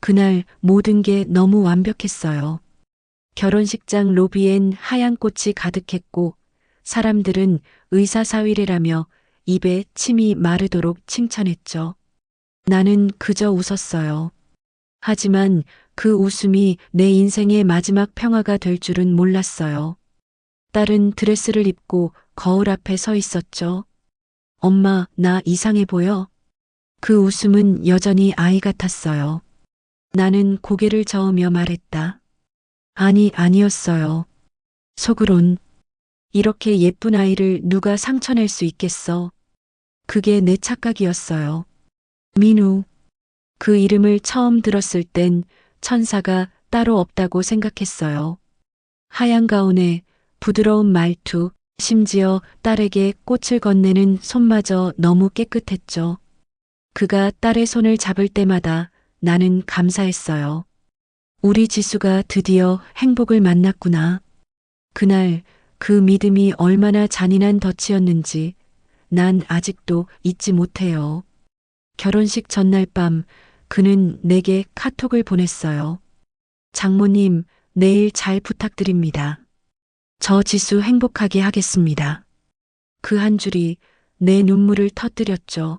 그날 모든 게 너무 완벽했어요. 결혼식장 로비엔 하얀 꽃이 가득했고 사람들은 의사사위래라며 입에 침이 마르도록 칭찬했죠. 나는 그저 웃었어요. 하지만 그 웃음이 내 인생의 마지막 평화가 될 줄은 몰랐어요. 딸은 드레스를 입고 거울 앞에 서 있었죠. 엄마, 나 이상해 보여? 그 웃음은 여전히 아이 같았어요. 나는 고개를 저으며 말했다. 아니었어요. 속으론, 이렇게 예쁜 아이를 누가 상처낼 수 있겠어. 그게 내 착각이었어요. 민우. 그 이름을 처음 들었을 땐 천사가 따로 없다고 생각했어요. 하얀 가운에 부드러운 말투, 심지어 딸에게 꽃을 건네는 손마저 너무 깨끗했죠. 그가 딸의 손을 잡을 때마다 나는 감사했어요. 우리 지수가 드디어 행복을 만났구나. 그날 그 믿음이 얼마나 잔인한 덫이었는지 난 아직도 잊지 못해요. 결혼식 전날 밤 그는 내게 카톡을 보냈어요. 장모님, 내일 잘 부탁드립니다. 저 지수 행복하게 하겠습니다. 그 한 줄이 내 눈물을 터뜨렸죠.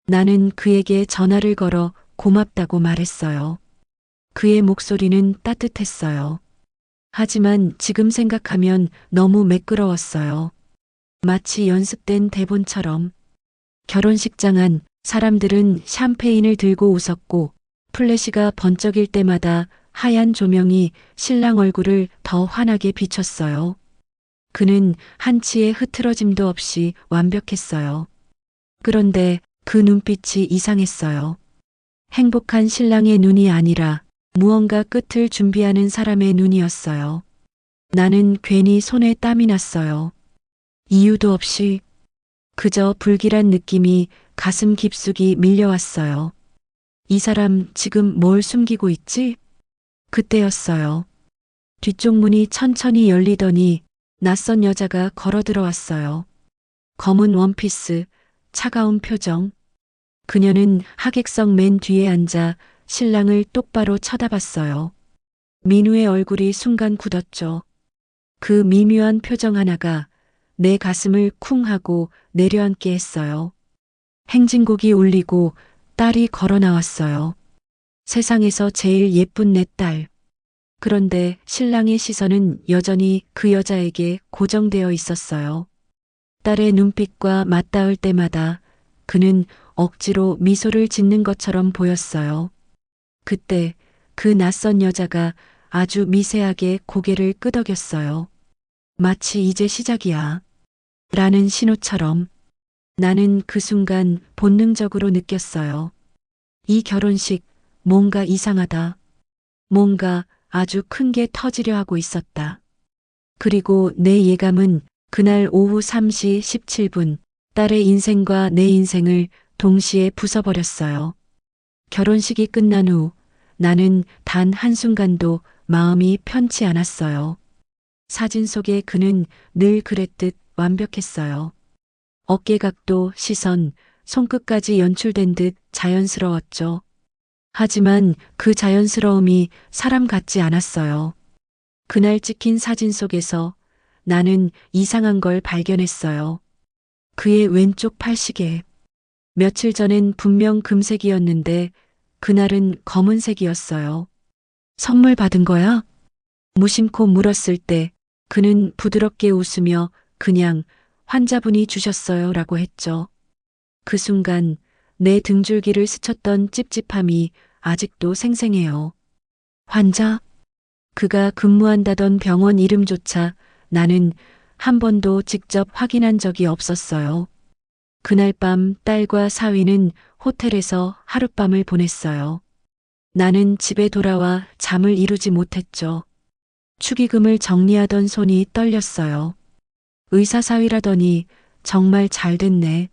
나는 그에게 전화를 걸어 고맙다고 말했어요. 그의 목소리는 따뜻했어요. 하지만 지금 생각하면 너무 매끄러웠어요. 마치 연습된 대본처럼. 결혼식장 안 사람들은 샴페인을 들고 웃었고 플래시가 번쩍일 때마다 하얀 조명이 신랑 얼굴을 더 환하게 비췄어요. 그는 한치의 흐트러짐도 없이 완벽했어요. 그런데 그 눈빛이 이상했어요. 행복한 신랑의 눈이 아니라 무언가 끝을 준비하는 사람의 눈이었어요. 나는 괜히 손에 땀이 났어요. 이유도 없이 그저 불길한 느낌이 가슴 깊숙이 밀려왔어요. 이 사람 지금 뭘 숨기고 있지? 그때였어요. 뒤쪽 문이 천천히 열리더니 낯선 여자가 걸어 들어왔어요. 검은 원피스, 차가운 표정. 그녀는 하객석 맨 뒤에 앉아 신랑을 똑바로 쳐다봤어요. 민우의 얼굴이 순간 굳었죠. 그 미묘한 표정 하나가 내 가슴을 쿵 하고 내려앉게 했어요. 행진곡이 울리고 딸이 걸어 나왔어요. 세상에서 제일 예쁜 내 딸. 그런데 신랑의 시선은 여전히 그 여자에게 고정되어 있었어요. 딸의 눈빛과 맞닿을 때마다 그는 억지로 미소를 짓는 것처럼 보였어요. 그때 그 낯선 여자가 아주 미세하게 고개를 끄덕였어요. 마치 이제 시작이야. 라는 신호처럼. 나는 그 순간 본능적으로 느꼈어요. 이 결혼식 뭔가 이상하다. 뭔가 아주 큰 게 터지려 하고 있었다. 그리고 내 예감은 그날 오후 3시 17분 딸의 인생과 내 인생을 동시에 부숴버렸어요. 결혼식이 끝난 후 나는 단 한순간도 마음이 편치 않았어요. 사진 속의 그는 늘 그랬듯 완벽했어요. 어깨각도, 시선, 손끝까지 연출된 듯 자연스러웠죠. 하지만 그 자연스러움이 사람 같지 않았어요. 그날 찍힌 사진 속에서 나는 이상한 걸 발견했어요. 그의 왼쪽 팔시계. 며칠 전엔 분명 금색이었는데 그날은 검은색이었어요. 선물 받은 거야? 무심코 물었을 때 그는 부드럽게 웃으며 그냥 환자분이 주셨어요 라고 했죠. 그 순간 내 등줄기를 스쳤던 찝찝함이 아직도 생생해요. 환자? 그가 근무한다던 병원 이름조차 나는 한 번도 직접 확인한 적이 없었어요. 그날 밤 딸과 사위는 호텔에서 하룻밤을 보냈어요. 나는 집에 돌아와 잠을 이루지 못했죠. 축의금을 정리하던 손이 떨렸어요. 의사사위라더니 정말 잘 됐네.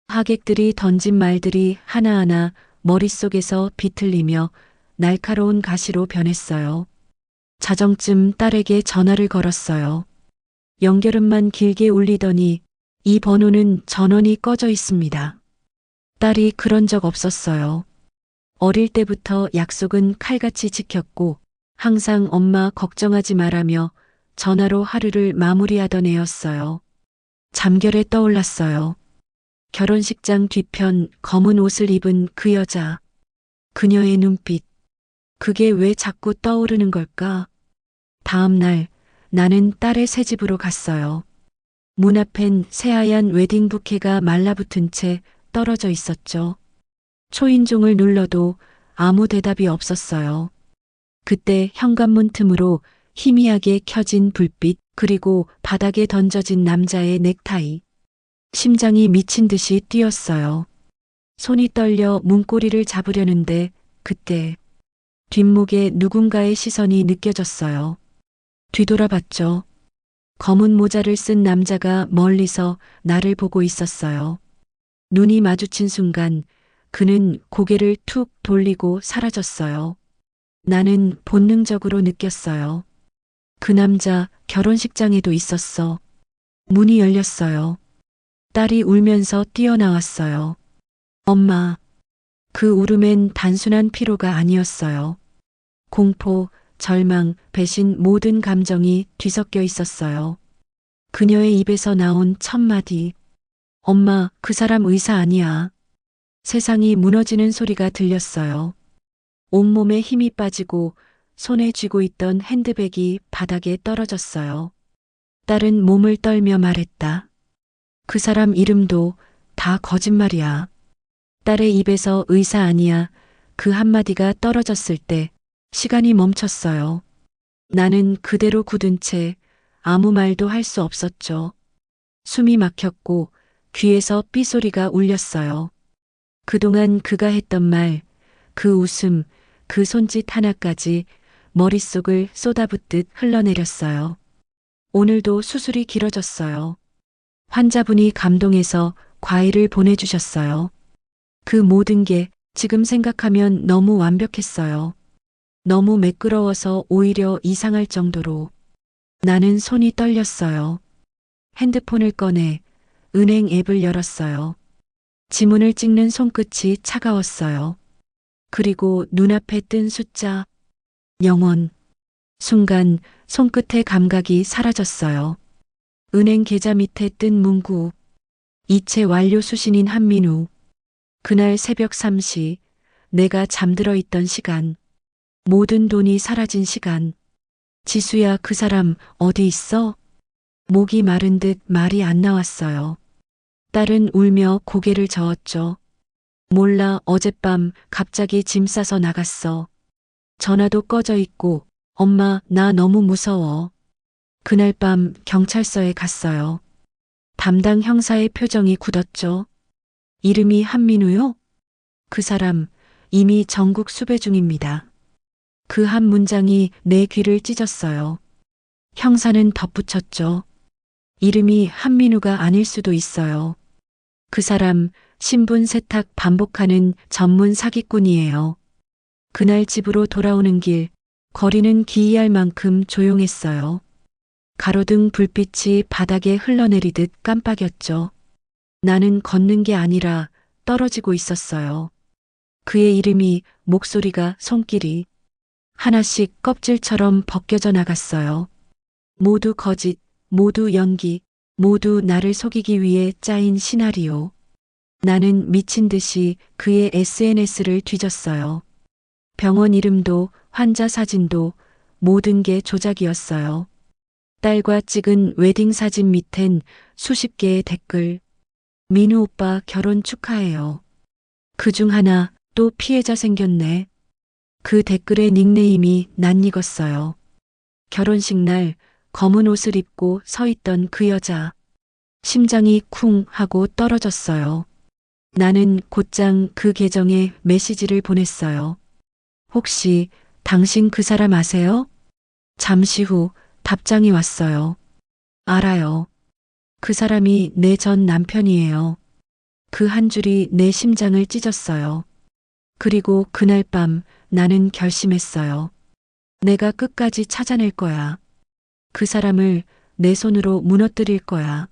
하객들이 던진 말들이 하나하나 머릿속에서 비틀리며 날카로운 가시로 변했어요. 자정쯤 딸에게 전화를 걸었어요. 연결음만 길게 울리더니 이 번호는 전원이 꺼져 있습니다. 딸이 그런 적 없었어요. 어릴 때부터 약속은 칼같이 지켰고 항상 엄마 걱정하지 말라며 전화로 하루를 마무리하던 애였어요. 잠결에 떠올랐어요. 결혼식장 뒤편 검은 옷을 입은 그 여자. 그녀의 눈빛. 그게 왜 자꾸 떠오르는 걸까? 다음 날 나는 딸의 새집으로 갔어요. 문 앞엔 새하얀 웨딩 부케가 말라붙은 채 떨어져 있었죠. 초인종을 눌러도 아무 대답이 없었어요. 그때 현관문 틈으로 희미하게 켜진 불빛, 그리고 바닥에 던져진 남자의 넥타이. 심장이 미친 듯이 뛰었어요. 손이 떨려 문고리를 잡으려는데 그때 뒷목에 누군가의 시선이 느껴졌어요. 뒤돌아봤죠. 검은 모자를 쓴 남자가 멀리서 나를 보고 있었어요. 눈이 마주친 순간 그는 고개를 툭 돌리고 사라졌어요. 나는 본능적으로 느꼈어요. 그 남자 결혼식장에도 있었어. 문이 열렸어요. 딸이 울면서 뛰어나왔어요. 엄마. 그 울음엔 단순한 피로가 아니었어요. 공포, 절망, 배신, 모든 감정이 뒤섞여 있었어요. 그녀의 입에서 나온 첫 마디. 엄마, 그 사람 의사 아니야. 세상이 무너지는 소리가 들렸어요. 온몸에 힘이 빠지고 손에 쥐고 있던 핸드백이 바닥에 떨어졌어요. 딸은 몸을 떨며 말했다. 그 사람 이름도 다 거짓말이야. 딸의 입에서 의사 아니야. 그 한마디가 떨어졌을 때 시간이 멈췄어요. 나는 그대로 굳은 채 아무 말도 할 수 없었죠. 숨이 막혔고 귀에서 삐소리가 울렸어요. 그동안 그가 했던 말, 그 웃음, 그 손짓 하나까지 머릿속을 쏟아붓듯 흘러내렸어요. 오늘도 수술이 길어졌어요. 환자분이 감동해서 과일을 보내주셨어요. 그 모든 게 지금 생각하면 너무 완벽했어요. 너무 매끄러워서 오히려 이상할 정도로. 나는 손이 떨렸어요. 핸드폰을 꺼내 은행 앱을 열었어요. 지문을 찍는 손끝이 차가웠어요. 그리고 눈앞에 뜬 숫자 0원. 순간 손끝의 감각이 사라졌어요. 은행 계좌 밑에 뜬 문구. 이체 완료 수신인 한민우. 그날 새벽 3시 내가 잠들어 있던 시간. 모든 돈이 사라진 시간. 지수야, 그 사람 어디 있어? 목이 마른 듯 말이 안 나왔어요. 딸은 울며 고개를 저었죠. 몰라, 어젯밤 갑자기 짐 싸서 나갔어. 전화도 꺼져 있고, 엄마, 나 너무 무서워. 그날 밤 경찰서에 갔어요. 담당 형사의 표정이 굳었죠. 이름이 한민우요? 그 사람 이미 전국 수배 중입니다. 그 한 문장이 내 귀를 찢었어요. 형사는 덧붙였죠. 이름이 한민우가 아닐 수도 있어요. 그 사람 신분 세탁 반복하는 전문 사기꾼이에요. 그날 집으로 돌아오는 길, 거리는 기이할 만큼 조용했어요. 가로등 불빛이 바닥에 흘러내리듯 깜빡였죠. 나는 걷는 게 아니라 떨어지고 있었어요. 그의 이름이, 목소리가, 손길이 하나씩 껍질처럼 벗겨져 나갔어요. 모두 거짓, 모두 연기, 모두 나를 속이기 위해 짜인 시나리오. 나는 미친 듯이 그의 SNS를 뒤졌어요. 병원 이름도 환자 사진도 모든 게 조작이었어요. 딸과 찍은 웨딩 사진 밑엔 수십 개의 댓글. 민우 오빠 결혼 축하해요. 그중 하나 또 피해자 생겼네. 그 댓글의 닉네임이 낯익었어요. 결혼식 날 검은 옷을 입고 서 있던 그 여자. 심장이 쿵 하고 떨어졌어요. 나는 곧장 그 계정에 메시지를 보냈어요. 혹시 당신 그 사람 아세요? 잠시 후 답장이 왔어요. 알아요. 그 사람이 내 전 남편이에요. 그 한 줄이 내 심장을 찢었어요. 그리고 그날 밤 나는 결심했어요. 내가 끝까지 찾아낼 거야. 그 사람을 내 손으로 무너뜨릴 거야.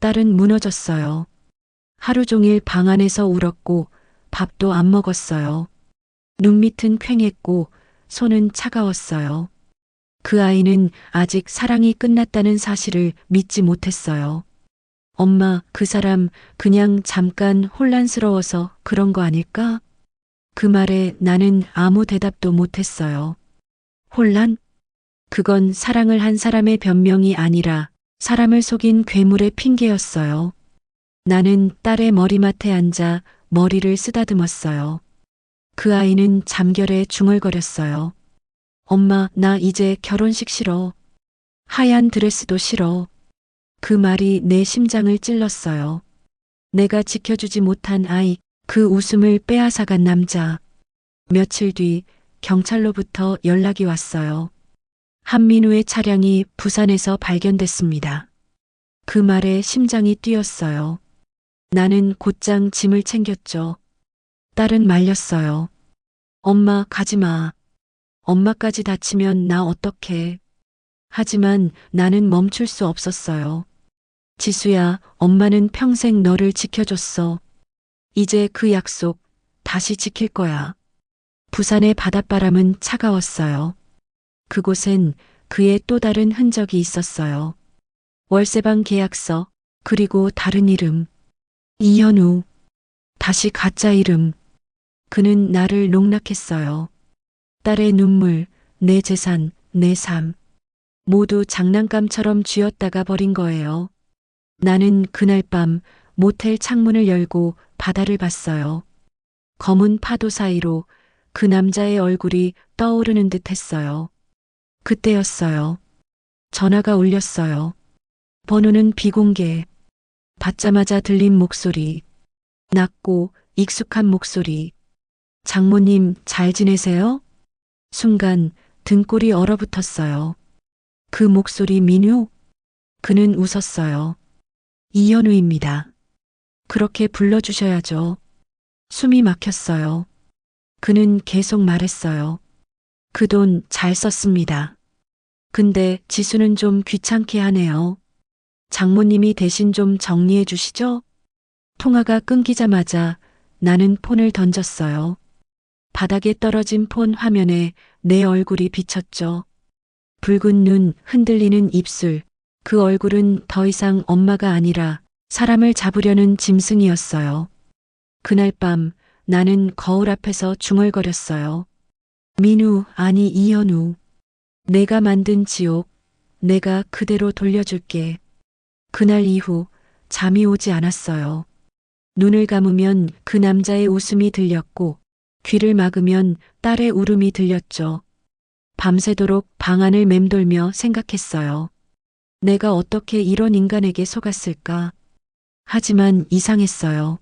딸은 무너졌어요. 하루 종일 방 안에서 울었고 밥도 안 먹었어요. 눈밑은 퀭했고 손은 차가웠어요. 그 아이는 아직 사랑이 끝났다는 사실을 믿지 못했어요. 엄마, 그 사람 그냥 잠깐 혼란스러워서 그런 거 아닐까? 그 말에 나는 아무 대답도 못했어요. 혼란? 그건 사랑을 한 사람의 변명이 아니라 사람을 속인 괴물의 핑계였어요. 나는 딸의 머리맡에 앉아 머리를 쓰다듬었어요. 그 아이는 잠결에 중얼거렸어요. 엄마, 나 이제 결혼식 싫어. 하얀 드레스도 싫어. 그 말이 내 심장을 찔렀어요. 내가 지켜주지 못한 아이, 그 웃음을 빼앗아간 남자. 며칠 뒤 경찰로부터 연락이 왔어요. 한민우의 차량이 부산에서 발견됐습니다. 그 말에 심장이 뛰었어요. 나는 곧장 짐을 챙겼죠. 딸은 말렸어요. 엄마, 가지 마. 엄마까지 다치면 나 어떡해. 하지만 나는 멈출 수 없었어요. 지수야, 엄마는 평생 너를 지켜줬어. 이제 그 약속 다시 지킬 거야. 부산의 바닷바람은 차가웠어요. 그곳엔 그의 또 다른 흔적이 있었어요. 월세방 계약서, 그리고 다른 이름. 이현우. 다시 가짜 이름. 그는 나를 농락했어요. 딸의 눈물, 내 재산, 내 삶. 모두 장난감처럼 쥐었다가 버린 거예요. 나는 그날 밤 모텔 창문을 열고 바다를 봤어요. 검은 파도 사이로 그 남자의 얼굴이 떠오르는 듯 했어요. 그때였어요. 전화가 울렸어요. 번호는 비공개. 받자마자 들린 목소리. 낮고 익숙한 목소리. 장모님, 잘 지내세요? 순간 등골이 얼어붙었어요. 그 목소리 민우? 그는 웃었어요. 이현우입니다. 그렇게 불러주셔야죠. 숨이 막혔어요. 그는 계속 말했어요. 그 돈 잘 썼습니다. 근데 지수는 좀 귀찮게 하네요. 장모님이 대신 좀 정리해 주시죠? 통화가 끊기자마자 나는 폰을 던졌어요. 바닥에 떨어진 폰 화면에 내 얼굴이 비쳤죠. 붉은 눈, 흔들리는 입술. 그 얼굴은 더 이상 엄마가 아니라 사람을 잡으려는 짐승이었어요. 그날 밤 나는 거울 앞에서 중얼거렸어요. 민우, 아니 이현우. 내가 만든 지옥, 내가 그대로 돌려줄게. 그날 이후 잠이 오지 않았어요. 눈을 감으면 그 남자의 웃음이 들렸고 귀를 막으면 딸의 울음이 들렸죠. 밤새도록 방 안을 맴돌며 생각했어요. 내가 어떻게 이런 인간에게 속았을까? 하지만 이상했어요.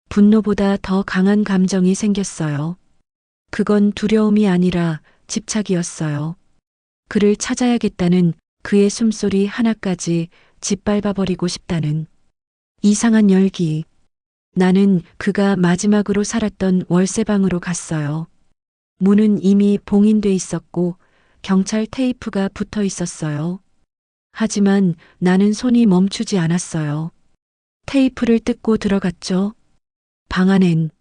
분노보다 더 강한 감정이 생겼어요. 그건 두려움이 아니라 집착이었어요. 그를 찾아야겠다는 그의 숨소리 하나까지 짓밟아버리고 싶다는 이상한 열기. 나는 그가 마지막으로 살았던 월세방으로 갔어요. 문은 이미 봉인돼 있었고 경찰 테이프가 붙어 있었어요. 하지만 나는 손이 멈추지 않았어요. 테이프를 뜯고 들어갔죠. 방 안엔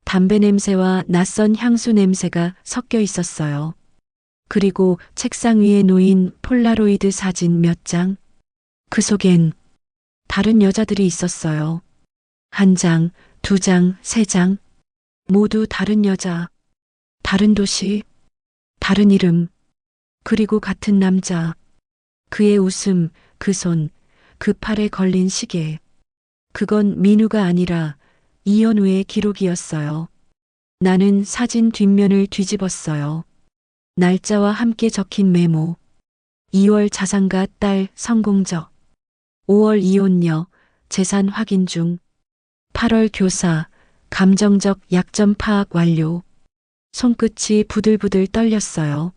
담배 냄새와 낯선 향수 냄새가 섞여 있었어요. 그리고 책상 위에 놓인 폴라로이드 사진 몇 장. 그 속엔 다른 여자들이 있었어요. 한 장, 두 장, 세 장. 모두 다른 여자, 다른 도시, 다른 이름, 그리고 같은 남자. 그의 웃음, 그 손, 그 팔에 걸린 시계. 그건 민우가 아니라 이현우의 기록이었어요. 나는 사진 뒷면을 뒤집었어요. 날짜와 함께 적힌 메모. 2월 자산가 딸 성공적. 5월 이혼녀 재산 확인 중. 8월 교사 감정적 약점 파악 완료. 손끝이 부들부들 떨렸어요.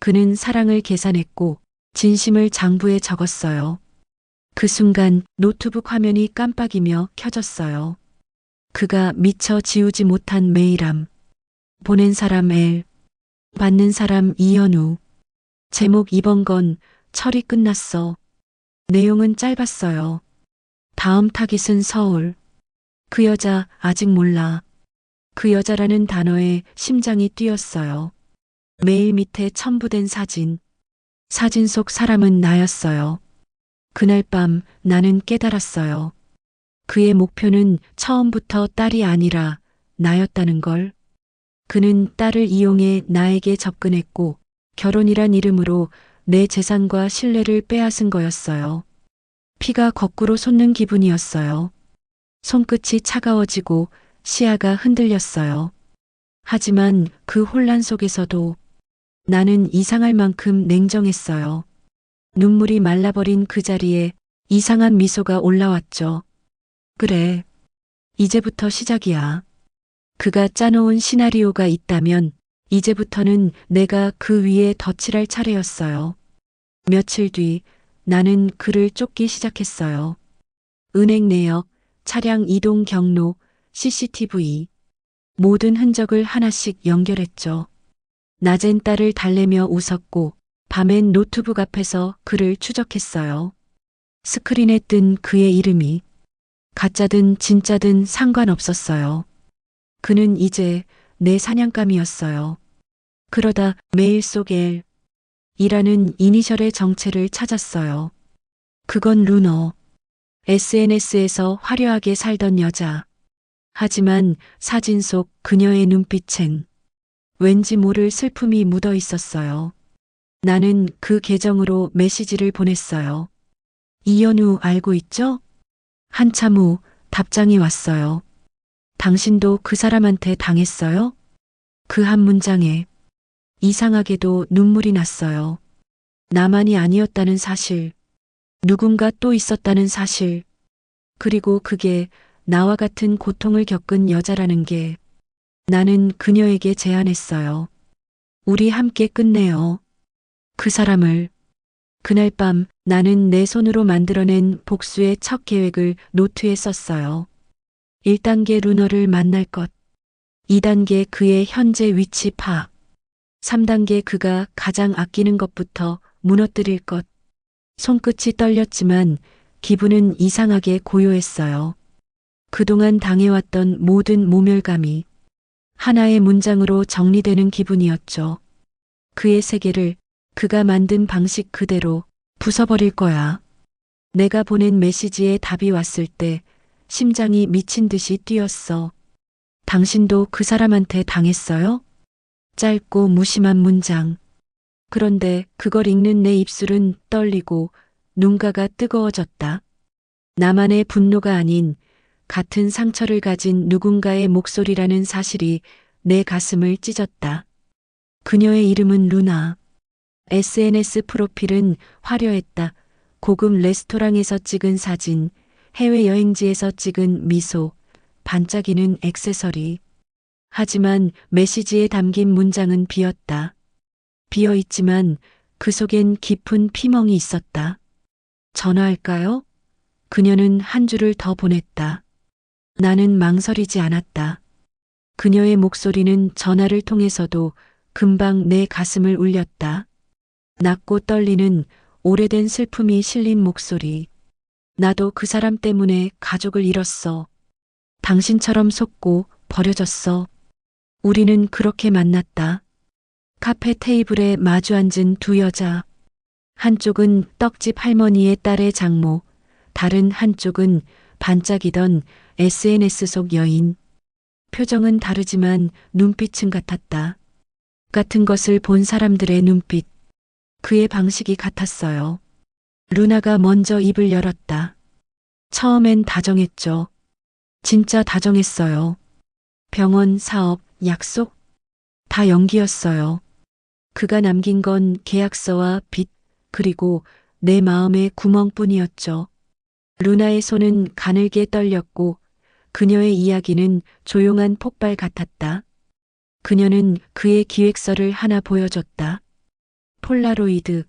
그는 사랑을 계산했고 진심을 장부에 적었어요. 그 순간 노트북 화면이 깜빡이며 켜졌어요. 그가 미처 지우지 못한 메일함. 보낸 사람 L. 받는 사람 이현우. 제목 이번 건 처리 끝났어. 내용은 짧았어요. 다음 타깃은 서울. 그 여자 아직 몰라. 그 여자라는 단어에 심장이 뛰었어요. 메일 밑에 첨부된 사진. 사진 속 사람은 나였어요. 그날 밤 나는 깨달았어요. 그의 목표는 처음부터 딸이 아니라 나였다는 걸. 그는 딸을 이용해 나에게 접근했고 결혼이란 이름으로 내 재산과 신뢰를 빼앗은 거였어요. 피가 거꾸로 솟는 기분이었어요. 손끝이 차가워지고 시야가 흔들렸어요. 하지만 그 혼란 속에서도 나는 이상할 만큼 냉정했어요. 눈물이 말라버린 그 자리에 이상한 미소가 올라왔죠. 그래. 이제부터 시작이야. 그가 짜놓은 시나리오가 있다면 이제부터는 내가 그 위에 덧칠할 차례였어요. 며칠 뒤 나는 그를 쫓기 시작했어요. 은행 내역, 차량 이동 경로, CCTV. 모든 흔적을 하나씩 연결했죠. 낮엔 딸을 달래며 웃었고 밤엔 노트북 앞에서 그를 추적했어요. 스크린에 뜬 그의 이름이 가짜든 진짜든 상관없었어요. 그는 이제 내 사냥감이었어요. 그러다 메일 속 L이라는 이니셜의 정체를 찾았어요. 그건 루너. SNS에서 화려하게 살던 여자. 하지만 사진 속 그녀의 눈빛엔 왠지 모를 슬픔이 묻어 있었어요. 나는 그 계정으로 메시지를 보냈어요. 이연우 알고 있죠? 한참 후 답장이 왔어요. 당신도 그 사람한테 당했어요? 그 한 문장에 이상하게도 눈물이 났어요. 나만이 아니었다는 사실, 누군가 또 있었다는 사실, 그리고 그게 나와 같은 고통을 겪은 여자라는 게. 나는 그녀에게 제안했어요. 우리 함께 끝내요. 그 사람을. 그날 밤 나는 내 손으로 만들어낸 복수의 첫 계획을 노트에 썼어요. 1단계 루너를 만날 것. 2단계 그의 현재 위치 파악. 3단계 그가 가장 아끼는 것부터 무너뜨릴 것. 손끝이 떨렸지만 기분은 이상하게 고요했어요. 그동안 당해왔던 모든 모멸감이 하나의 문장으로 정리되는 기분이었죠. 그의 세계를 그가 만든 방식 그대로 부숴버릴 거야. 내가 보낸 메시지에 답이 왔을 때 심장이 미친 듯이 뛰었어. 당신도 그 사람한테 당했어요? 짧고 무심한 문장. 그런데 그걸 읽는 내 입술은 떨리고 눈가가 뜨거워졌다. 나만의 분노가 아닌 같은 상처를 가진 누군가의 목소리라는 사실이 내 가슴을 찢었다. 그녀의 이름은 루나. SNS 프로필은 화려했다. 고급 레스토랑에서 찍은 사진, 해외여행지에서 찍은 미소, 반짝이는 액세서리. 하지만 메시지에 담긴 문장은 비었다. 비어있지만 그 속엔 깊은 피멍이 있었다. 전화할까요? 그녀는 한 줄을 더 보냈다. 나는 망설이지 않았다. 그녀의 목소리는 전화를 통해서도 금방 내 가슴을 울렸다. 낮고 떨리는 오래된 슬픔이 실린 목소리. 나도 그 사람 때문에 가족을 잃었어. 당신처럼 속고 버려졌어. 우리는 그렇게 만났다. 카페 테이블에 마주 앉은 두 여자. 한쪽은 떡집 할머니의 딸의 장모, 다른 한쪽은 반짝이던 SNS 속 여인. 표정은 다르지만 눈빛은 같았다. 같은 것을 본 사람들의 눈빛. 그의 방식이 같았어요. 루나가 먼저 입을 열었다. 처음엔 다정했죠. 진짜 다정했어요. 병원, 사업, 약속? 다 연기였어요. 그가 남긴 건 계약서와 빚, 그리고 내 마음의 구멍뿐이었죠. 루나의 손은 가늘게 떨렸고 그녀의 이야기는 조용한 폭발 같았다. 그녀는 그의 기획서를 하나 보여줬다. 폴라로이드,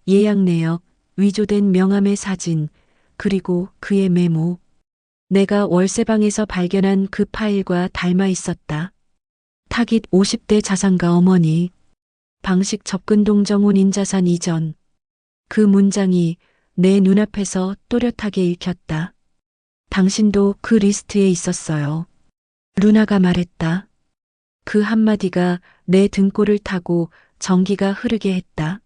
예약 내역, 위조된 명함의 사진, 그리고 그의 메모. 내가 월세방에서 발견한 그 파일과 닮아 있었다. 타깃 50대 자산가 어머니. 방식 접근 동정훈 인자산 이전. 그 문장이 내 눈앞에서 또렷하게 읽혔다. 당신도 그 리스트에 있었어요. 루나가 말했다. 그 한마디가 내 등골을 타고 전기가 흐르게 했다.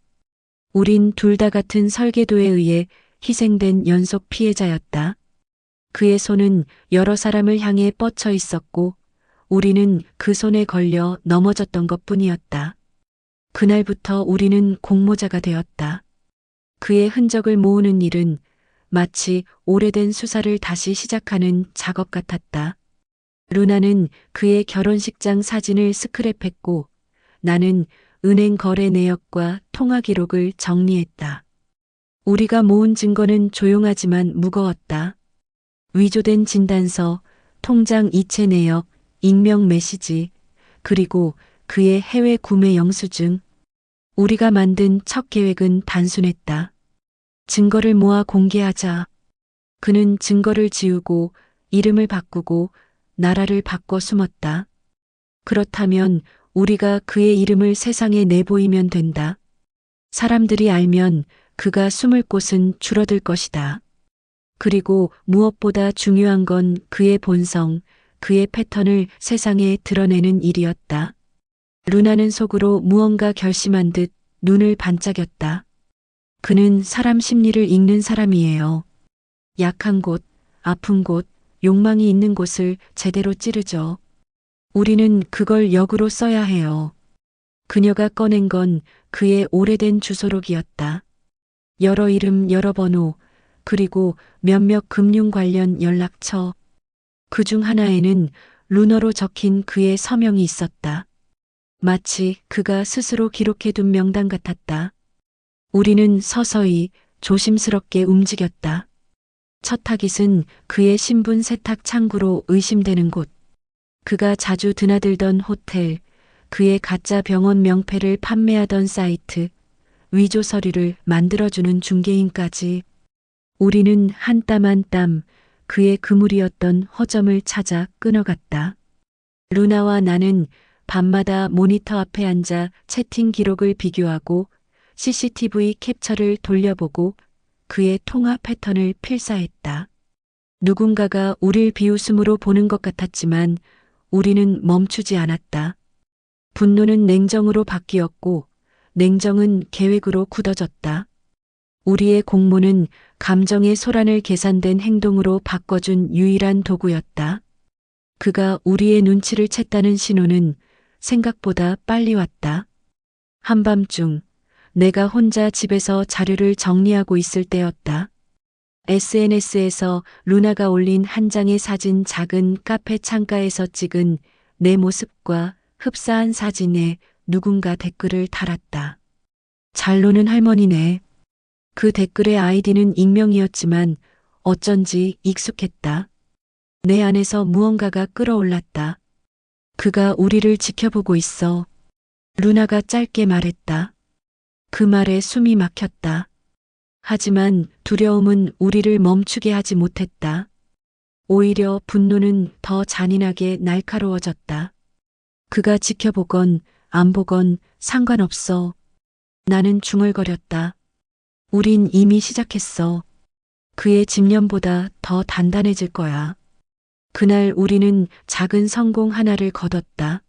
우린 둘 다 같은 설계도에 의해 희생된 연속 피해자였다. 그의 손은 여러 사람을 향해 뻗쳐 있었고 우리는 그 손에 걸려 넘어졌던 것뿐이었다. 그날부터 우리는 공모자가 되었다. 그의 흔적을 모으는 일은 마치 오래된 수사를 다시 시작하는 작업 같았다. 루나는 그의 결혼식장 사진을 스크랩했고 나는 은행 거래 내역과 통화 기록을 정리했다. 우리가 모은 증거는 조용하지만 무거웠다. 위조된 진단서, 통장 이체 내역, 익명 메시지, 그리고 그의 해외 구매 영수증. 우리가 만든 첫 계획은 단순했다. 증거를 모아 공개하자. 그는 증거를 지우고 이름을 바꾸고 나라를 바꿔 숨었다. 그렇다면 우리가 그의 이름을 세상에 내보이면 된다. 사람들이 알면 그가 숨을 곳은 줄어들 것이다. 그리고 무엇보다 중요한 건 그의 본성, 그의 패턴을 세상에 드러내는 일이었다. 루나는 속으로 무언가 결심한 듯 눈을 반짝였다. 그는 사람 심리를 읽는 사람이에요. 약한 곳, 아픈 곳, 욕망이 있는 곳을 제대로 찌르죠. 우리는 그걸 역으로 써야 해요. 그녀가 꺼낸 건 그의 오래된 주소록이었다. 여러 이름, 여러 번호, 그리고 몇몇 금융 관련 연락처. 그 중 하나에는 루너로 적힌 그의 서명이 있었다. 마치 그가 스스로 기록해둔 명단 같았다. 우리는 서서히 조심스럽게 움직였다. 첫 타깃은 그의 신분 세탁 창구로 의심되는 곳. 그가 자주 드나들던 호텔, 그의 가짜 병원 명패를 판매하던 사이트, 위조 서류를 만들어주는 중개인까지. 우리는 한 땀 한 땀 그의 그물이었던 허점을 찾아 끊어갔다. 루나와 나는 밤마다 모니터 앞에 앉아 채팅 기록을 비교하고 CCTV 캡처를 돌려보고 그의 통화 패턴을 필사했다. 누군가가 우릴 비웃음으로 보는 것 같았지만 우리는 멈추지 않았다. 분노는 냉정으로 바뀌었고 냉정은 계획으로 굳어졌다. 우리의 공모는 감정의 소란을 계산된 행동으로 바꿔준 유일한 도구였다. 그가 우리의 눈치를 챘다는 신호는 생각보다 빨리 왔다. 한밤중 내가 혼자 집에서 자료를 정리하고 있을 때였다. SNS에서 루나가 올린 한 장의 사진, 작은 카페 창가에서 찍은 내 모습과 흡사한 사진에 누군가 댓글을 달았다. 잘 노는 할머니네. 그 댓글의 아이디는 익명이었지만 어쩐지 익숙했다. 내 안에서 무언가가 끌어올랐다. 그가 우리를 지켜보고 있어. 루나가 짧게 말했다. 그 말에 숨이 막혔다. 하지만 두려움은 우리를 멈추게 하지 못했다. 오히려 분노는 더 잔인하게 날카로워졌다. 그가 지켜보건 안 보건 상관없어. 나는 중얼거렸다. 우린 이미 시작했어. 그의 집념보다 더 단단해질 거야. 그날 우리는 작은 성공 하나를 거뒀다.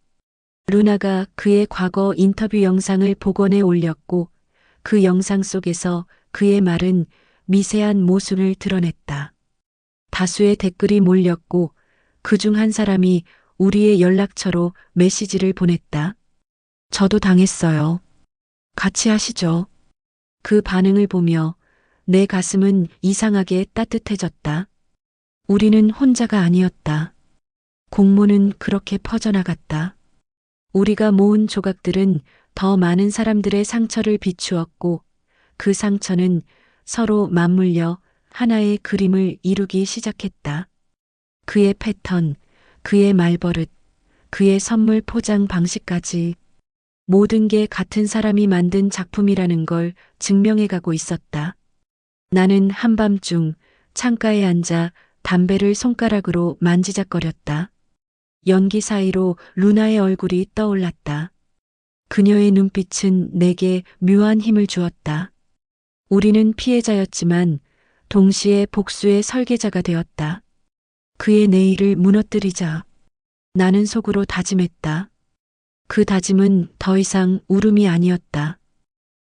루나가 그의 과거 인터뷰 영상을 복원해 올렸고 그 영상 속에서 그의 말은 미세한 모순을 드러냈다. 다수의 댓글이 몰렸고 그중 한 사람이 우리의 연락처로 메시지를 보냈다. 저도 당했어요. 같이 하시죠. 그 반응을 보며 내 가슴은 이상하게 따뜻해졌다. 우리는 혼자가 아니었다. 공모는 그렇게 퍼져나갔다. 우리가 모은 조각들은 더 많은 사람들의 상처를 비추었고 그 상처는 서로 맞물려 하나의 그림을 이루기 시작했다. 그의 패턴, 그의 말버릇, 그의 선물 포장 방식까지 모든 게 같은 사람이 만든 작품이라는 걸 증명해가고 있었다. 나는 한밤중 창가에 앉아 담배를 손가락으로 만지작거렸다. 연기 사이로 루나의 얼굴이 떠올랐다. 그녀의 눈빛은 내게 묘한 힘을 주었다. 우리는 피해자였지만 동시에 복수의 설계자가 되었다. 그의 내일을 무너뜨리자. 나는 속으로 다짐했다. 그 다짐은 더 이상 울음이 아니었다.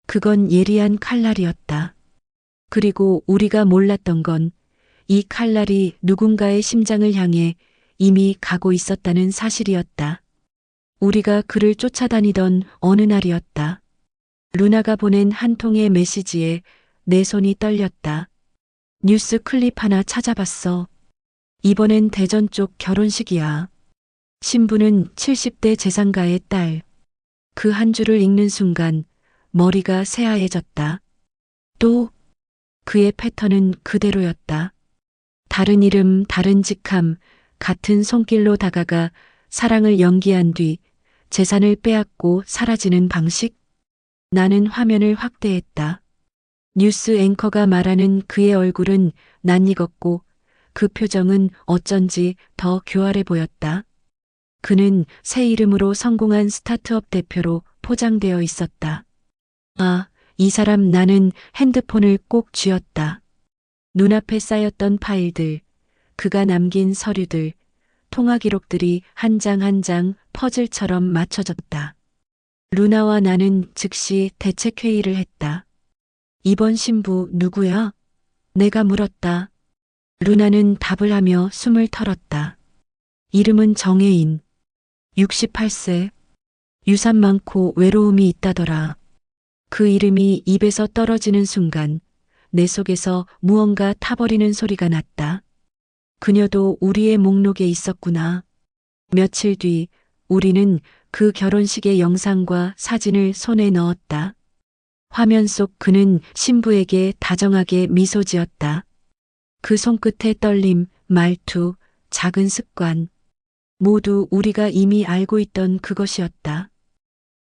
그건 예리한 칼날이었다. 그리고 우리가 몰랐던 건 이 칼날이 누군가의 심장을 향해 이미 가고 있었다는 사실이었다. 우리가 그를 쫓아다니던 어느 날이었다. 루나가 보낸 한 통의 메시지에 내 손이 떨렸다. 뉴스 클립 하나 찾아봤어. 이번엔 대전 쪽 결혼식이야. 신부는 70대 재상가의 딸. 그 한 줄을 읽는 순간 머리가 새하얘졌다. 또 그의 패턴은 그대로였다. 다른 이름, 다른 직함, 같은 손길로 다가가 사랑을 연기한 뒤 재산을 빼앗고 사라지는 방식? 나는 화면을 확대했다. 뉴스 앵커가 말하는 그의 얼굴은 낯익었고 그 표정은 어쩐지 더 교활해 보였다. 그는 새 이름으로 성공한 스타트업 대표로 포장되어 있었다. 아, 이 사람. 나는 핸드폰을 꼭 쥐었다. 눈앞에 쌓였던 파일들, 그가 남긴 서류들, 통화 기록들이 한 장 한 장 퍼즐처럼 맞춰졌다. 루나와 나는 즉시 대책회의를 했다. 이번 신부 누구야? 내가 물었다. 루나는 답을 하며 숨을 털었다. 이름은 정혜인. 68세. 유산 많고 외로움이 있다더라. 그 이름이 입에서 떨어지는 순간 내 속에서 무언가 타버리는 소리가 났다. 그녀도 우리의 목록에 있었구나. 며칠 뒤 우리는 그 결혼식의 영상과 사진을 손에 넣었다. 화면 속 그는 신부에게 다정하게 미소 지었다. 그 손끝의 떨림, 말투, 작은 습관, 모두 우리가 이미 알고 있던 그것이었다.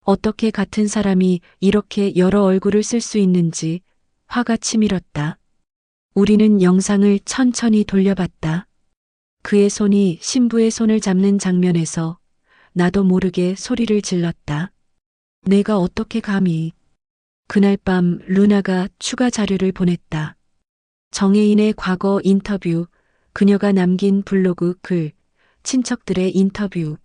어떻게 같은 사람이 이렇게 여러 얼굴을 쓸 수 있는지 화가 치밀었다. 우리는 영상을 천천히 돌려봤다. 그의 손이 신부의 손을 잡는 장면에서 나도 모르게 소리를 질렀다. 내가 어떻게 감히. 그날 밤 루나가 추가 자료를 보냈다. 정혜인의 과거 인터뷰, 그녀가 남긴 블로그 글, 친척들의 인터뷰.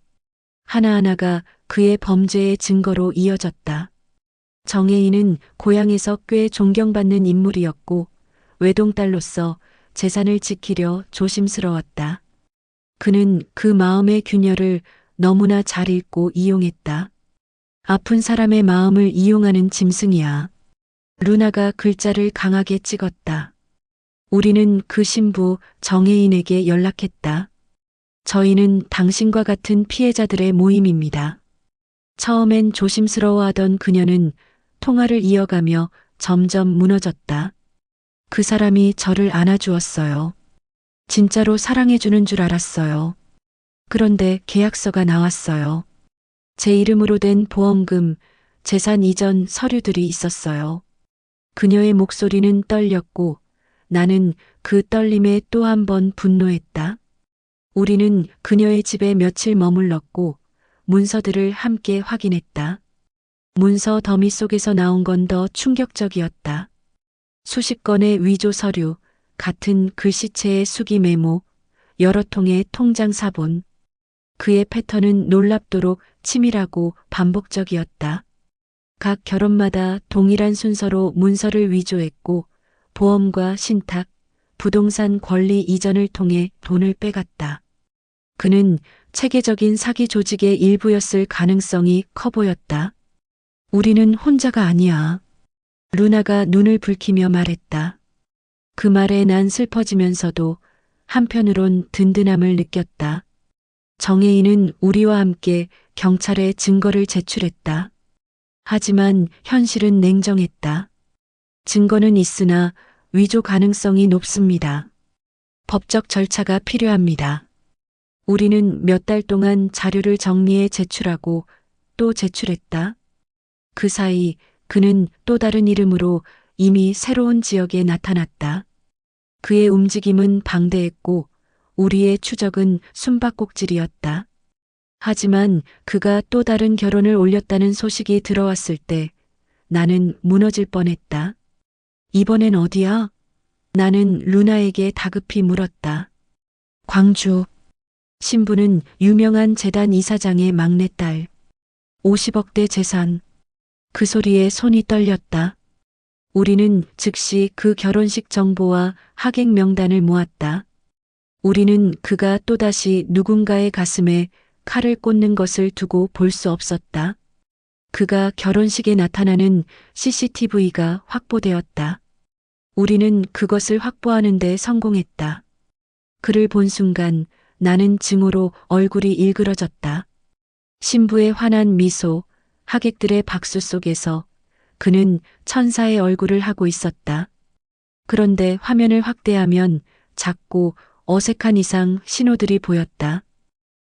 하나하나가 그의 범죄의 증거로 이어졌다. 정혜인은 고향에서 꽤 존경받는 인물이었고 외동딸로서 재산을 지키려 조심스러웠다. 그는 그 마음의 균열을 너무나 잘 읽고 이용했다. 아픈 사람의 마음을 이용하는 짐승이야. 루나가 글자를 강하게 찍었다. 우리는 그 신부 정혜인에게 연락했다. 저희는 당신과 같은 피해자들의 모임입니다. 처음엔 조심스러워하던 그녀는 통화를 이어가며 점점 무너졌다. 그 사람이 저를 안아주었어요. 진짜로 사랑해주는 줄 알았어요. 그런데 계약서가 나왔어요. 제 이름으로 된 보험금, 재산 이전 서류들이 있었어요. 그녀의 목소리는 떨렸고 나는 그 떨림에 또 한 번 분노했다. 우리는 그녀의 집에 며칠 머물렀고 문서들을 함께 확인했다. 문서 더미 속에서 나온 건 더 충격적이었다. 수십 건의 위조 서류, 같은 글씨체의 수기 메모, 여러 통의 통장 사본. 그의 패턴은 놀랍도록 치밀하고 반복적이었다. 각 결혼마다 동일한 순서로 문서를 위조했고 보험과 신탁, 부동산 권리 이전을 통해 돈을 빼갔다. 그는 체계적인 사기 조직의 일부였을 가능성이 커 보였다. 우리는 혼자가 아니야. 루나가 눈을 붉히며 말했다. 그 말에 난 슬퍼지면서도 한편으론 든든함을 느꼈다. 정혜인은 우리와 함께 경찰에 증거를 제출했다. 하지만 현실은 냉정했다. 증거는 있으나 위조 가능성이 높습니다. 법적 절차가 필요합니다. 우리는 몇 달 동안 자료를 정리해 제출하고 또 제출했다. 그 사이 그는 또 다른 이름으로 이미 새로운 지역에 나타났다. 그의 움직임은 방대했고 우리의 추적은 숨바꼭질이었다. 하지만 그가 또 다른 결혼을 올렸다는 소식이 들어왔을 때 나는 무너질 뻔했다. 이번엔 어디야? 나는 루나에게 다급히 물었다. 광주. 신부는 유명한 재단 이사장의 막내딸. 50억대 재산. 그 소리에 손이 떨렸다. 우리는 즉시 그 결혼식 정보와 하객 명단을 모았다. 우리는 그가 또다시 누군가의 가슴에 칼을 꽂는 것을 두고 볼 수 없었다. 그가 결혼식에 나타나는 CCTV가 확보되었다. 우리는 그것을 확보하는 데 성공했다. 그를 본 순간 나는 증오로 얼굴이 일그러졌다. 신부의 환한 미소, 하객들의 박수 속에서 그는 천사의 얼굴을 하고 있었다. 그런데 화면을 확대하면 작고 어색한 이상 신호들이 보였다.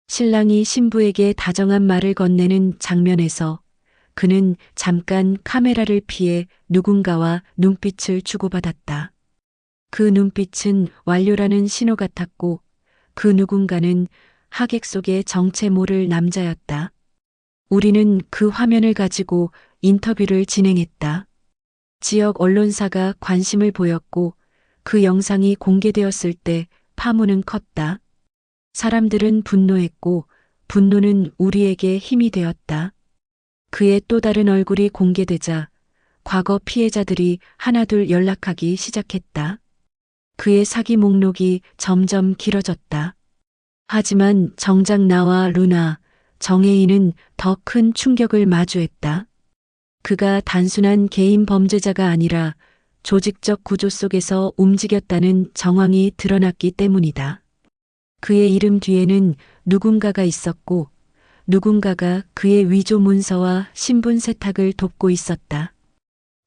신랑이 신부에게 다정한 말을 건네는 장면에서 그는 잠깐 카메라를 피해 누군가와 눈빛을 주고받았다. 그 눈빛은 완료라는 신호 같았고 그 누군가는 하객 속의 정체 모를 남자였다. 우리는 그 화면을 가지고 인터뷰를 진행했다. 지역 언론사가 관심을 보였고 그 영상이 공개되었을 때 파문은 컸다. 사람들은 분노했고 분노는 우리에게 힘이 되었다. 그의 또 다른 얼굴이 공개되자 과거 피해자들이 하나둘 연락하기 시작했다. 그의 사기 목록이 점점 길어졌다. 하지만 정작 나와 루나, 정혜인은 더 큰 충격을 마주했다. 그가 단순한 개인 범죄자가 아니라 조직적 구조 속에서 움직였다는 정황이 드러났기 때문이다. 그의 이름 뒤에는 누군가가 있었고 누군가가 그의 위조 문서와 신분 세탁을 돕고 있었다.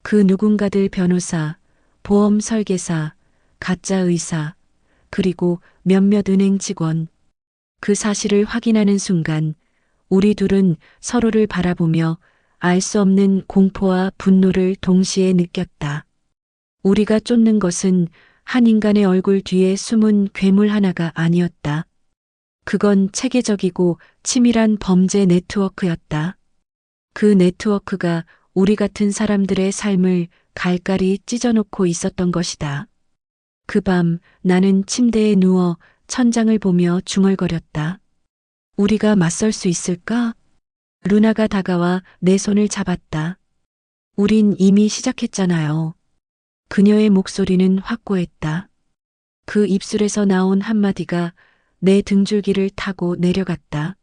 그 누군가들 변호사, 보험 설계사, 가짜 의사, 그리고 몇몇 은행 직원. 그 사실을 확인하는 순간 우리 둘은 서로를 바라보며 알 수 없는 공포와 분노를 동시에 느꼈다. 우리가 쫓는 것은 한 인간의 얼굴 뒤에 숨은 괴물 하나가 아니었다. 그건 체계적이고 치밀한 범죄 네트워크였다. 그 네트워크가 우리 같은 사람들의 삶을 갈갈이 찢어놓고 있었던 것이다. 그 밤 나는 침대에 누워 천장을 보며 중얼거렸다. 우리가 맞설 수 있을까? 루나가 다가와 내 손을 잡았다. 우린 이미 시작했잖아요. 그녀의 목소리는 확고했다. 그 입술에서 나온 한마디가 내 등줄기를 타고 내려갔다.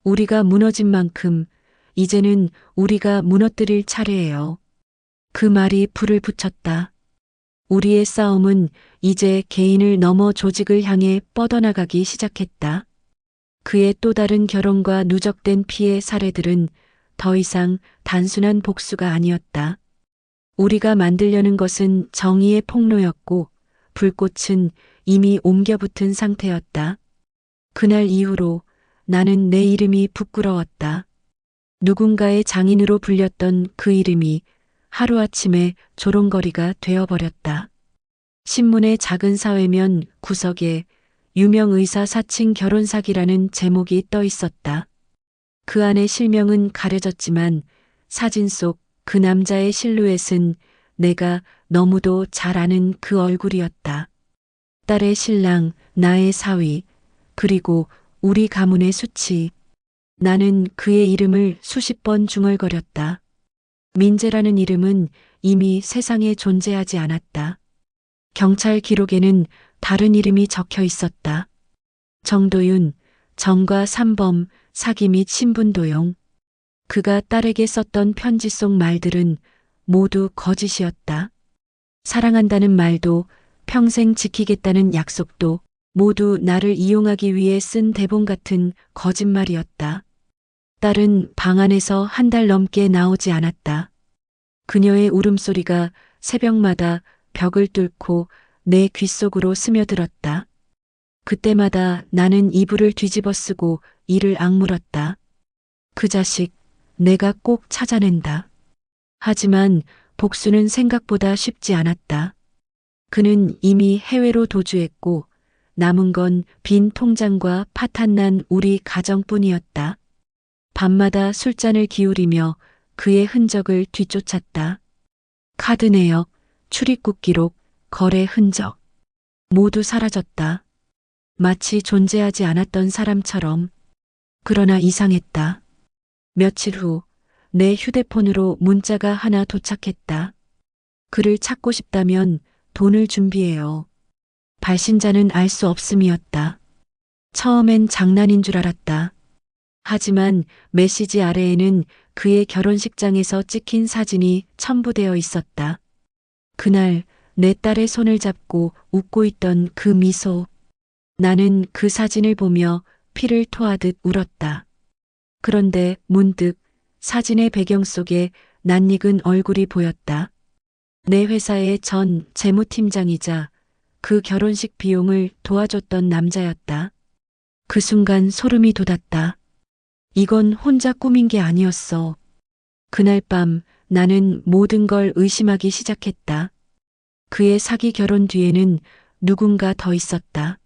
우리가 무너진 만큼 이제는 우리가 무너뜨릴 차례예요. 그 말이 불을 붙였다. 우리의 싸움은 이제 개인을 넘어 조직을 향해 뻗어나가기 시작했다. 그의 또 다른 결혼과 누적된 피해 사례들은 더 이상 단순한 복수가 아니었다. 우리가 만들려는 것은 정의의 폭로였고 불꽃은 이미 옮겨붙은 상태였다. 그날 이후로 나는 내 이름이 부끄러웠다. 누군가의 장인으로 불렸던 그 이름이 하루아침에 조롱거리가 되어버렸다. 신문의 작은 사회면 구석에 유명 의사 사칭 결혼 사기라는 제목이 떠 있었다. 그 안에 실명은 가려졌지만 사진 속 그 남자의 실루엣은 내가 너무도 잘 아는 그 얼굴이었다. 딸의 신랑, 나의 사위, 그리고 우리 가문의 수치. 나는 그의 이름을 수십 번 중얼거렸다. 민재라는 이름은 이미 세상에 존재하지 않았다. 경찰 기록에는 다른 이름이 적혀 있었다. 정도윤, 정과 삼범, 사기 및 신분 도용. 그가 딸에게 썼던 편지 속 말들은 모두 거짓이었다. 사랑한다는 말도 평생 지키겠다는 약속도 모두 나를 이용하기 위해 쓴 대본 같은 거짓말이었다. 딸은 방 안에서 한 달 넘게 나오지 않았다. 그녀의 울음소리가 새벽마다 벽을 뚫고 내 귓속으로 스며들었다. 그때마다 나는 이불을 뒤집어 쓰고 이를 악물었다. 그 자식, 내가 꼭 찾아낸다. 하지만 복수는 생각보다 쉽지 않았다. 그는 이미 해외로 도주했고 남은 건 빈 통장과 파탄난 우리 가정뿐이었다. 밤마다 술잔을 기울이며 그의 흔적을 뒤쫓았다. 카드 내역, 출입국 기록, 거래 흔적. 모두 사라졌다. 마치 존재하지 않았던 사람처럼. 그러나 이상했다. 며칠 후 내 휴대폰으로 문자가 하나 도착했다. 그를 찾고 싶다면 돈을 준비해요. 발신자는 알 수 없음이었다. 처음엔 장난인 줄 알았다. 하지만 메시지 아래에는 그의 결혼식장에서 찍힌 사진이 첨부되어 있었다. 그날 내 딸의 손을 잡고 웃고 있던 그 미소. 나는 그 사진을 보며 피를 토하듯 울었다. 그런데 문득 사진의 배경 속에 낯익은 얼굴이 보였다. 내 회사의 전 재무팀장이자 그 결혼식 비용을 도와줬던 남자였다. 그 순간 소름이 돋았다. 이건 혼자 꾸민 게 아니었어. 그날 밤 나는 모든 걸 의심하기 시작했다. 그의 사기 결혼 뒤에는 누군가 더 있었다.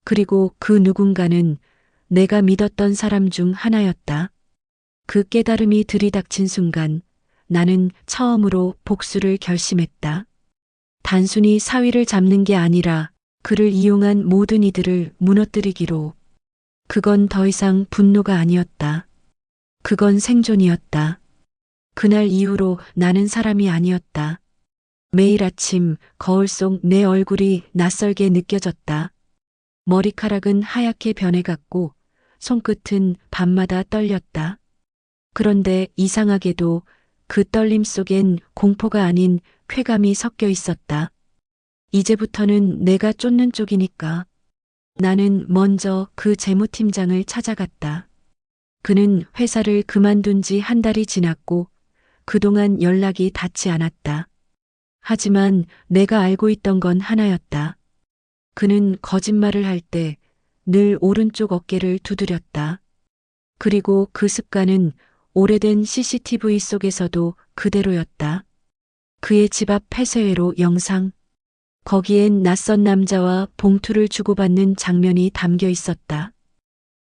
그리고 그 누군가는 내가 믿었던 사람 중 하나였다. 그 깨달음이 들이닥친 순간 나는 처음으로 복수를 결심했다. 단순히 사위를 잡는 게 아니라 그를 이용한 모든 이들을 무너뜨리기로. 그건 더 이상 분노가 아니었다. 그건 생존이었다. 그날 이후로 나는 사람이 아니었다. 매일 아침 거울 속 내 얼굴이 낯설게 느껴졌다. 머리카락은 하얗게 변해갔고 손끝은 밤마다 떨렸다. 그런데 이상하게도 그 떨림 속엔 공포가 아닌 쾌감이 섞여 있었다. 이제부터는 내가 쫓는 쪽이니까. 나는 먼저 그 재무팀장을 찾아갔다. 그는 회사를 그만둔 지 한 달이 지났고 그동안 연락이 닿지 않았다. 하지만 내가 알고 있던 건 하나였다. 그는 거짓말을 할 때 늘 오른쪽 어깨를 두드렸다. 그리고 그 습관은 오래된 CCTV 속에서도 그대로였다. 그의 집 앞 폐쇄회로 영상. 거기엔 낯선 남자와 봉투를 주고받는 장면이 담겨 있었다.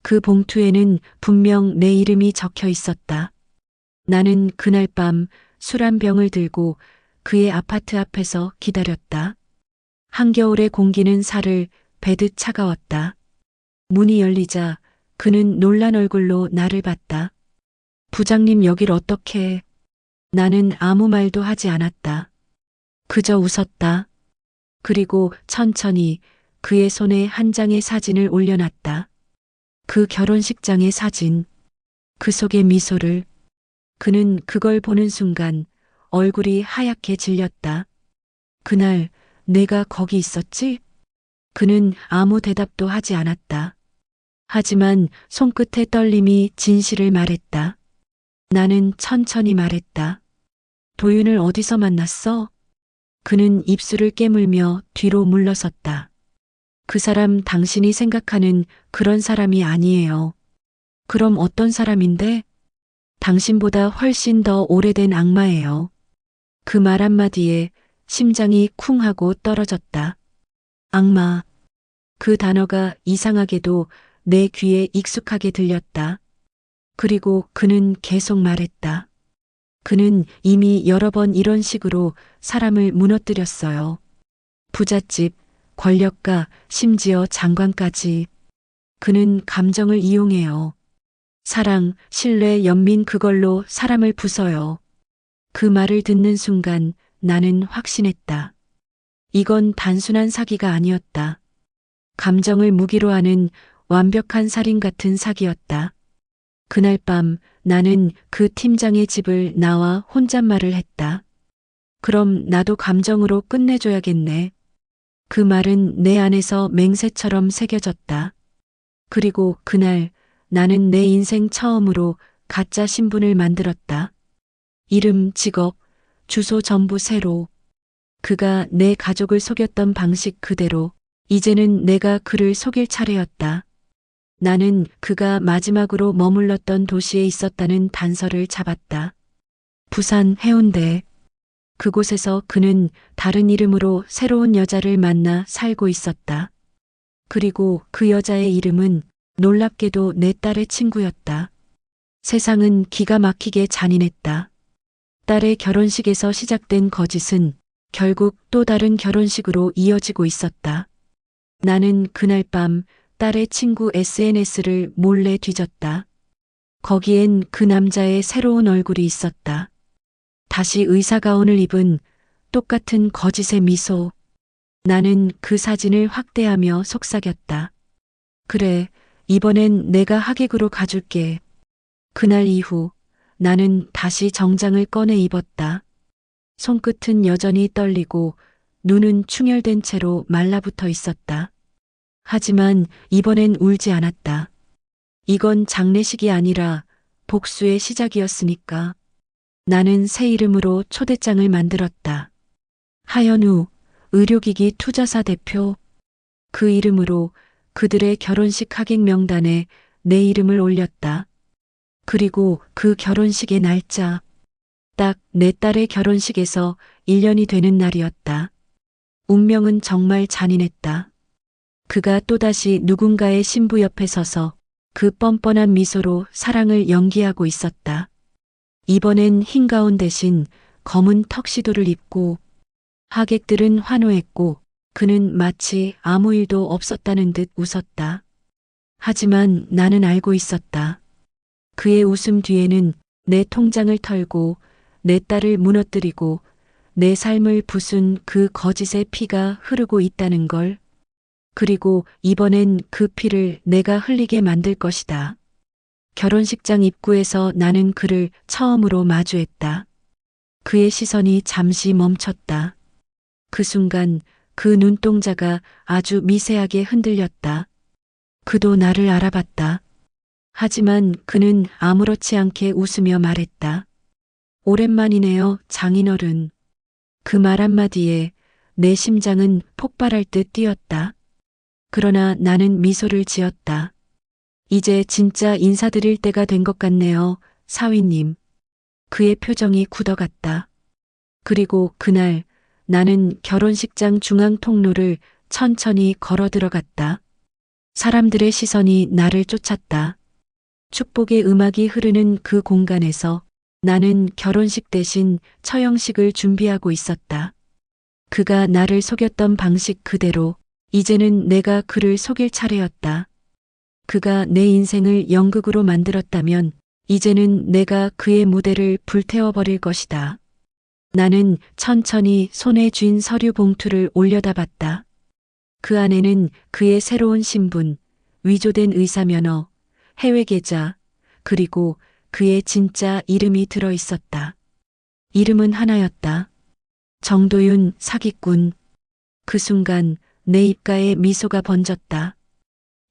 그 봉투에는 분명 내 이름이 적혀 있었다. 나는 그날 밤 술 한 병을 들고 그의 아파트 앞에서 기다렸다. 한겨울의 공기는 살을 베듯 차가웠다. 문이 열리자 그는 놀란 얼굴로 나를 봤다. 부장님 여길 어떻게? 나는 아무 말도 하지 않았다. 그저 웃었다. 그리고 천천히 그의 손에 한 장의 사진을 올려놨다. 그 결혼식장의 사진. 그 속의 미소를. 그는 그걸 보는 순간 얼굴이 하얗게 질렸다. 그날 내가 거기 있었지? 그는 아무 대답도 하지 않았다. 하지만 손끝의 떨림이 진실을 말했다. 나는 천천히 말했다. 도윤을 어디서 만났어? 그는 입술을 깨물며 뒤로 물러섰다. 그 사람 당신이 생각하는 그런 사람이 아니에요. 그럼 어떤 사람인데? 당신보다 훨씬 더 오래된 악마예요. 그 말 한마디에 심장이 쿵 하고 떨어졌다. 악마. 그 단어가 이상하게도 내 귀에 익숙하게 들렸다. 그리고 그는 계속 말했다. 그는 이미 여러 번 이런 식으로 사람을 무너뜨렸어요. 부잣집, 권력가, 심지어 장관까지. 그는 감정을 이용해요. 사랑, 신뢰, 연민 그걸로 사람을 부숴요. 그 말을 듣는 순간 나는 확신했다. 이건 단순한 사기가 아니었다. 감정을 무기로 하는 완벽한 살인 같은 사기였다. 그날 밤 나는 그 팀장의 집을 나와 혼잣말을 했다. 그럼 나도 감정으로 끝내줘야겠네. 그 말은 내 안에서 맹세처럼 새겨졌다. 그리고 그날 나는 내 인생 처음으로 가짜 신분을 만들었다. 이름, 직업, 주소 전부 새로. 그가 내 가족을 속였던 방식 그대로. 이제는 내가 그를 속일 차례였다. 나는 그가 마지막으로 머물렀던 도시에 있었다는 단서를 잡았다. 부산 해운대. 그곳에서 그는 다른 이름으로 새로운 여자를 만나 살고 있었다. 그리고 그 여자의 이름은 놀랍게도 내 딸의 친구였다. 세상은 기가 막히게 잔인했다. 딸의 결혼식에서 시작된 거짓은 결국 또 다른 결혼식으로 이어지고 있었다. 나는 그날 밤 딸의 친구 SNS를 몰래 뒤졌다. 거기엔 그 남자의 새로운 얼굴이 있었다. 다시 의사가운을 입은 똑같은 거짓의 미소. 나는 그 사진을 확대하며 속삭였다. 그래, 이번엔 내가 하객으로 가줄게. 그날 이후 나는 다시 정장을 꺼내 입었다. 손끝은 여전히 떨리고 눈은 충혈된 채로 말라붙어 있었다. 하지만 이번엔 울지 않았다. 이건 장례식이 아니라 복수의 시작이었으니까. 나는 새 이름으로 초대장을 만들었다. 하연우, 의료기기 투자사 대표. 그 이름으로 그들의 결혼식 하객 명단에 내 이름을 올렸다. 그리고 그 결혼식의 날짜. 딱 내 딸의 결혼식에서 1년이 되는 날이었다. 운명은 정말 잔인했다. 그가 또다시 누군가의 신부 옆에 서서 그 뻔뻔한 미소로 사랑을 연기하고 있었다. 이번엔 흰 가운 대신 검은 턱시도를 입고. 하객들은 환호했고 그는 마치 아무 일도 없었다는 듯 웃었다. 하지만 나는 알고 있었다. 그의 웃음 뒤에는 내 통장을 털고 내 딸을 무너뜨리고 내 삶을 부순 그 거짓의 피가 흐르고 있다는 걸. 그리고 이번엔 그 피를 내가 흘리게 만들 것이다. 결혼식장 입구에서 나는 그를 처음으로 마주했다. 그의 시선이 잠시 멈췄다. 그 순간 그 눈동자가 아주 미세하게 흔들렸다. 그도 나를 알아봤다. 하지만 그는 아무렇지 않게 웃으며 말했다. 오랜만이네요, 장인어른. 그 말 한마디에 내 심장은 폭발할 듯 뛰었다. 그러나 나는 미소를 지었다. 이제 진짜 인사드릴 때가 된 것 같네요, 사위님. 그의 표정이 굳어갔다. 그리고 그날 나는 결혼식장 중앙 통로를 천천히 걸어 들어갔다. 사람들의 시선이 나를 쫓았다. 축복의 음악이 흐르는 그 공간에서 나는 결혼식 대신 처형식을 준비하고 있었다. 그가 나를 속였던 방식 그대로 이제는 내가 그를 속일 차례였다. 그가 내 인생을 연극으로 만들었다면 이제는 내가 그의 무대를 불태워버릴 것이다. 나는 천천히 손에 쥔 서류 봉투를 올려다 봤다. 그 안에는 그의 새로운 신분, 위조된 의사면허, 해외 계좌, 그리고 그의 진짜 이름이 들어 있었다. 이름은 하나였다. 정도윤 사기꾼. 그 순간 내 입가에 미소가 번졌다.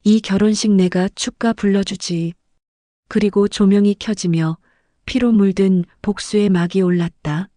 이 결혼식 내가 축가 불러주지. 그리고 조명이 켜지며 피로 물든 복수의 막이 올랐다.